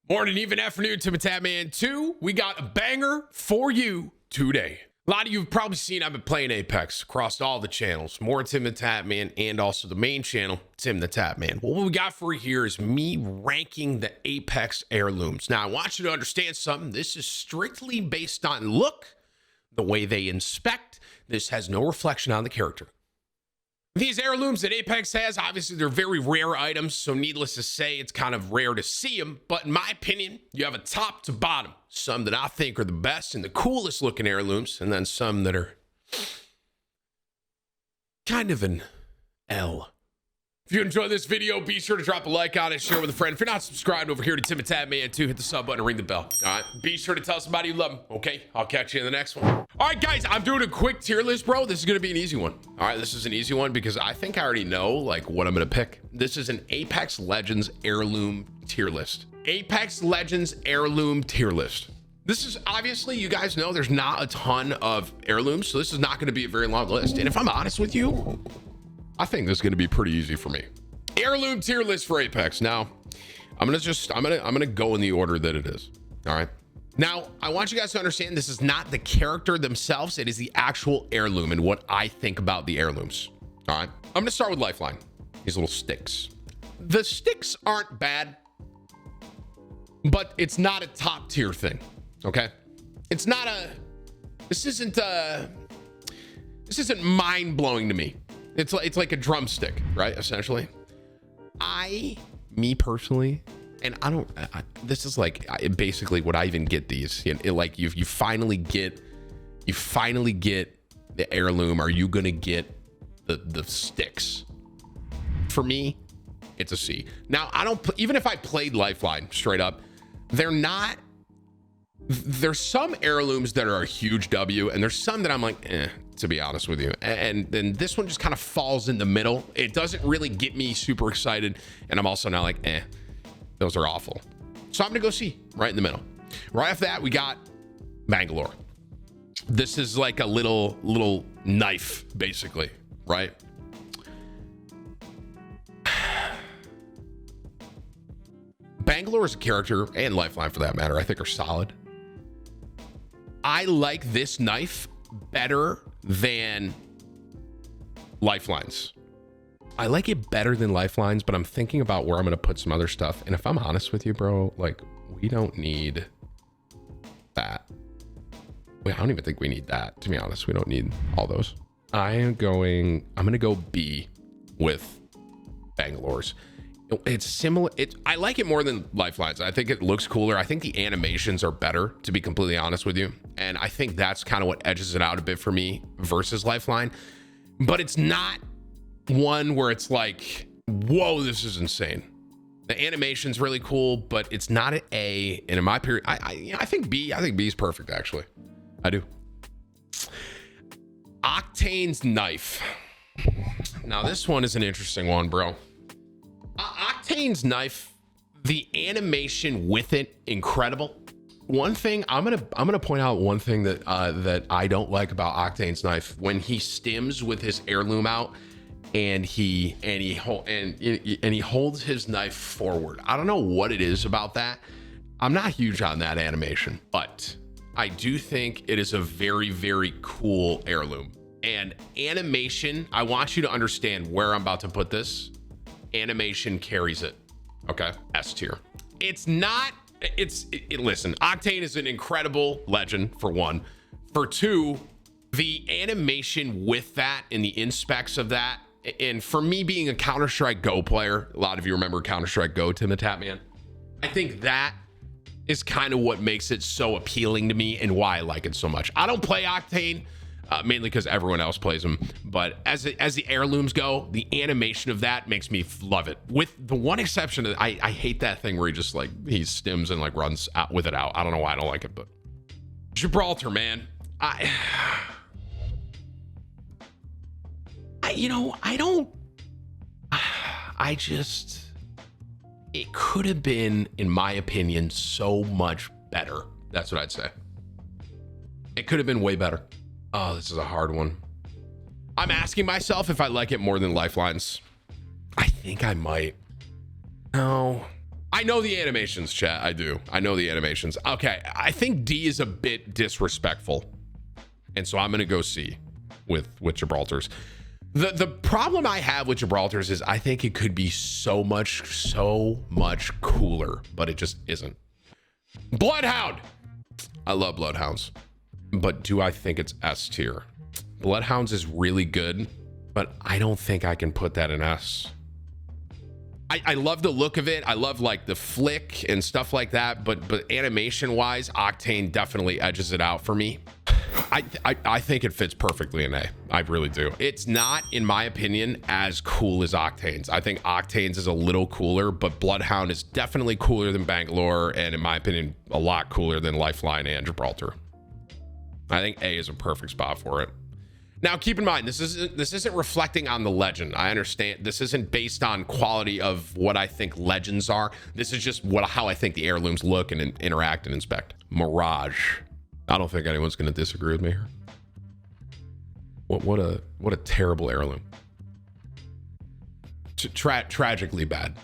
Morning, even afternoon, Timthetatman 2. We got a banger for you today. A lot of you have probably seen I've been playing Apex across all the channels. More Timthetatman and also the main channel, Timthetatman. What we got for you here is me ranking the Apex heirlooms. Now, I want you to understand something. This is strictly based on look, the way they inspect. This has no reflection on the character. These heirlooms that Apex has, obviously they're very rare items, so needless to say, it's kind of rare to see them. But in my opinion, you have a top to bottom. Some that I think are the best and the coolest looking heirlooms, and then some that are kind of an L. If you enjoyed this video, be sure to drop a like on it, share with a friend. If you're not subscribed over here to Timthetatman 2, hit the sub button and ring the bell. All right, be sure to tell somebody you love them, okay? I'll catch you in the next one. All right, guys, I'm doing a quick tier list, bro. This is gonna be an easy one. All right, this is an easy one because I think I already know like what I'm gonna pick. This is an Apex Legends heirloom tier list. Apex Legends heirloom tier list. This is obviously, you guys know there's not a ton of heirlooms, so this is not gonna be a very long list. And if I'm honest with you, I think this is gonna be pretty easy for me. Heirloom tier list for Apex. Now, I'm gonna go in the order that it is. All right. Now, I want you guys to understand this is not the character themselves, it is the actual heirloom and what I think about the heirlooms. All right. I'm gonna start with Lifeline. These little sticks. The sticks aren't bad, but it's not a top tier thing. Okay. It's not a, this isn't mind blowing to me. It's like a drumstick, right? Essentially. Me personally, and this is like basically what I even get these, like you finally get the heirloom. Are you gonna get the sticks? For me, it's a C. Now, even if I played Lifeline straight up, there's some heirlooms that are a huge W, and there's some that I'm like, to be honest with you. And then this one just kind of falls in the middle. It doesn't really get me super excited, and I'm also not like, those are awful. So I'm gonna go C, right in the middle. Right after that, we got Bangalore. This is like a little knife, basically, right? Bangalore as a character, and Lifeline for that matter, I think are solid. I like this knife better than Lifelines. I like it better than Lifelines, but I'm thinking about where I'm gonna put some other stuff. And if I'm honest with you, bro, like we don't need that. Wait, I don't even think we need that, to be honest. We don't need all those. I'm gonna go B with Bangalore's. It's similar. I like it more than Lifelines. I think it looks cooler. I think the animations are better, to be completely honest with you. And I think that's kind of what edges it out a bit for me versus Lifeline. But it's not one where it's like, whoa, this is insane. The animation's really cool, but it's not an A. And in my period, I think B. I think B is perfect, actually. I do. Octane's knife. Now this one is an interesting one, bro. Octane's knife, the animation with it, incredible. One thing I'm gonna point out, one thing that that I don't like about Octane's knife, when he stims with his heirloom out and he holds his knife forward. I don't know what it is about that. I'm not huge on that animation, but I do think it is a very, very cool heirloom. And animation, I want you to understand where I'm about to put this. Animation carries it. Okay, S tier. Listen, Octane is an incredible legend, for one. For two, the animation with that and the inspects of that, and for me being a Counter-Strike Go player, a lot of you remember Counter-Strike Go, Timthetatman. I think that is kind of what makes it so appealing to me and why I like it so much. I don't play Octane, mainly because everyone else plays them, but as the heirlooms go, the animation of that makes me love it. With the one exception, I hate that thing where he just like he stims and like runs out with it out. I don't know why I don't like it, but Gibraltar, man, it could have been, in my opinion, so much better. That's what I'd say. It could have been way better. Oh, this is a hard one. I'm asking myself if I like it more than Lifelines. I think I might. No, I know the animations, chat. I do. I know the animations. Okay, I think D is a bit disrespectful. And so I'm going to go C with Gibraltar's. The problem I have with Gibraltar's is I think it could be so much cooler, but it just isn't. Bloodhound. I love Bloodhounds, but do I think it's S tier? Bloodhounds is really good, but I don't think I can put that in S. I love the look of it. I love like the flick and stuff like that, but animation wise, Octane definitely edges it out for me. I think it fits perfectly in A. I really do. It's not, in my opinion, as cool as Octane's. I think Octane's is a little cooler, but Bloodhound is definitely cooler than Bangalore, and in my opinion, a lot cooler than Lifeline and Gibraltar. I think A is a perfect spot for it. Now, keep in mind, this isn't reflecting on the legend. I understand this isn't based on quality of what I think legends are. This is just how I think the heirlooms look and interact and inspect. Mirage. I don't think anyone's going to disagree with me here. What a terrible heirloom. Tragically bad.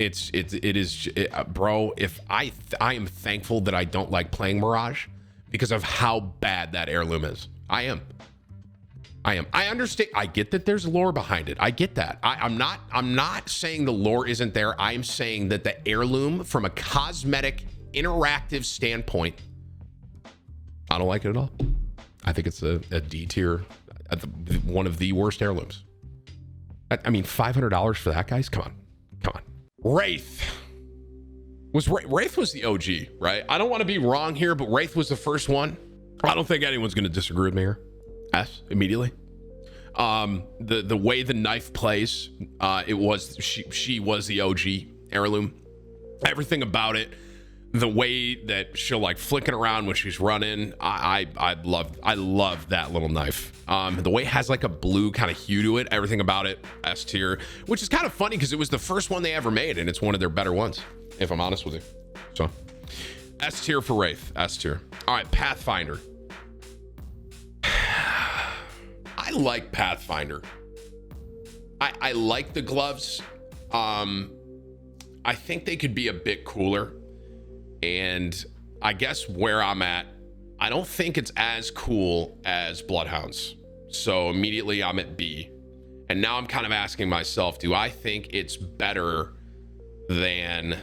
It is, bro. If I am thankful that I don't like playing Mirage because of how bad that heirloom is. I am. I understand. I get that there's lore behind it. I get that. I'm not saying the lore isn't there. I'm saying that the heirloom, from a cosmetic, interactive standpoint, I don't like it at all. I think it's a D tier, one of the worst heirlooms. I mean, $500 for that, guys? Come on. Wraith. Wraith was the OG, right? I don't want to be wrong here, but Wraith was the first one. I don't think anyone's going to disagree with me here. S immediately. The way the knife plays, she was the OG heirloom. Everything about it, the way that she'll like flicking around when she's running, I love that little knife. The way it has like a blue kind of hue to it, everything about it, S tier, which is kind of funny because it was the first one they ever made and it's one of their better ones, if I'm honest with you. So S tier for Wraith, S tier. All right, Pathfinder. I like Pathfinder. I like the gloves. I think they could be a bit cooler. And I guess where I'm at, I don't think it's as cool as Bloodhounds. So immediately I'm at B. And now I'm kind of asking myself, do I think it's better than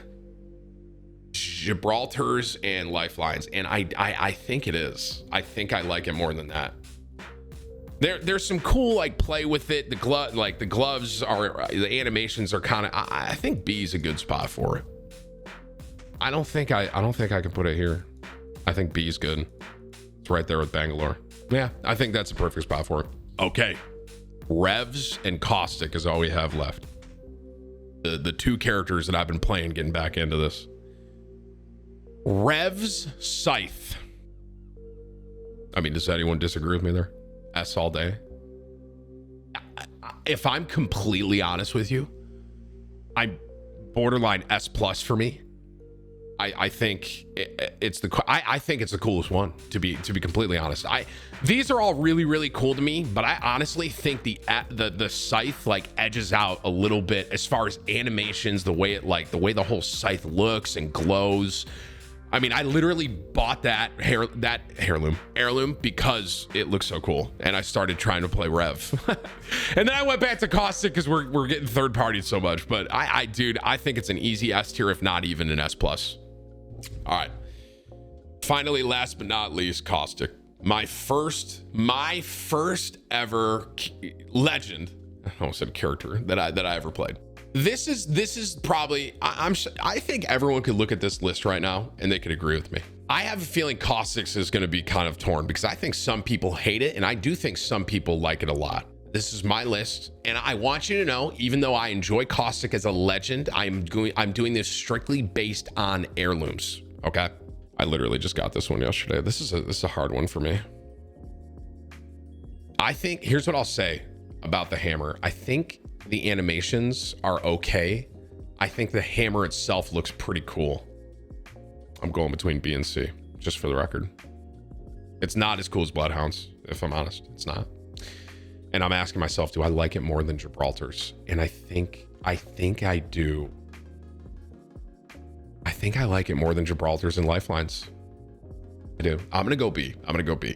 Gibraltar's and Lifelines? And I think it is. I think I like it more than that. There's some cool like play with it. The gloves are, the animations are kind of, I think B is a good spot for it. I don't think I can put it here. I think B is good. It's right there with Bangalore. Yeah, I think that's a perfect spot for it. Okay. Revs and Caustic is all we have left. The two characters that I've been playing getting back into this. Revs, Scythe. I mean, does anyone disagree with me there? S all day. If I'm completely honest with you, I'm borderline S plus for me. I think it's the coolest one, to be completely honest. These are all really cool to me, but I honestly think the Scythe like edges out a little bit as far as animations, the way the whole Scythe looks and glows. I mean, I literally bought that heirloom because it looks so cool, and I started trying to play Rev. And then I went back to Caustic because we're getting third partied so much. But dude, I think it's an easy S tier, if not even an S plus. All right. Finally, last but not least, Caustic. My first ever legend. I almost said character that I ever played. This is probably, I think everyone could look at this list right now and they could agree with me. I have a feeling Caustic's is going to be kind of torn because I think some people hate it and I do think some people like it a lot. This is my list, and I want you to know, even though I enjoy Caustic as a legend, I'm doing this strictly based on heirlooms. Okay, I literally just got this one yesterday. This is a hard one for me. I think here's what I'll say about the hammer. I think the animations are okay. I think the hammer itself looks pretty cool. I'm going between B and C, just for the record. It's not as cool as Bloodhounds, if I'm honest. It's not. And I'm asking myself, do I like it more than Gibraltar's? And I think I do. think I like it more than Gibraltar's and Lifelines. I do. I'm gonna go B. I'm gonna go B.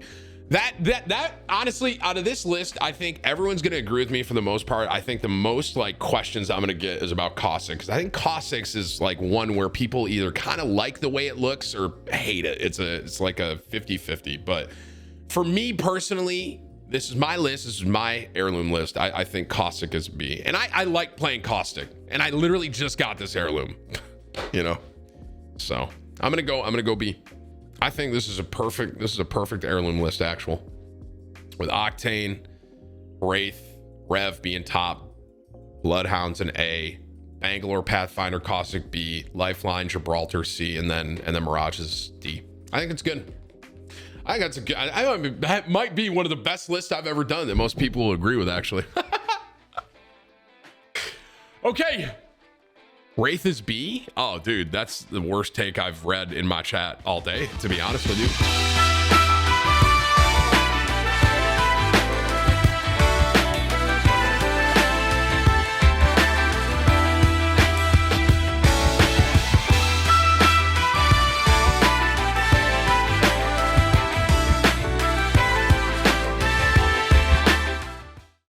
That honestly, out of this list, I think everyone's gonna agree with me for the most part. I think the most like questions I'm gonna get is about Caustic, because I think Caustic is like one where people either kind of like the way it looks or hate it. It's like a 50-50. But for me personally, this is my list. This is my heirloom list. I think Caustic is B, and I like playing Caustic, and I literally just got this heirloom, you know. So I'm gonna go B. I think this is a perfect heirloom list, actual, with Octane, Wraith, Rev being top, Bloodhounds an A, Bangalore Pathfinder Caustic B, Lifeline Gibraltar C, and then Mirage is D. I think it's good. I think that's a good. I mean, that might be one of the best lists I've ever done that most people will agree with, actually. Okay. Wraith is B? Oh, dude, that's the worst take I've read in my chat all day, to be honest with you.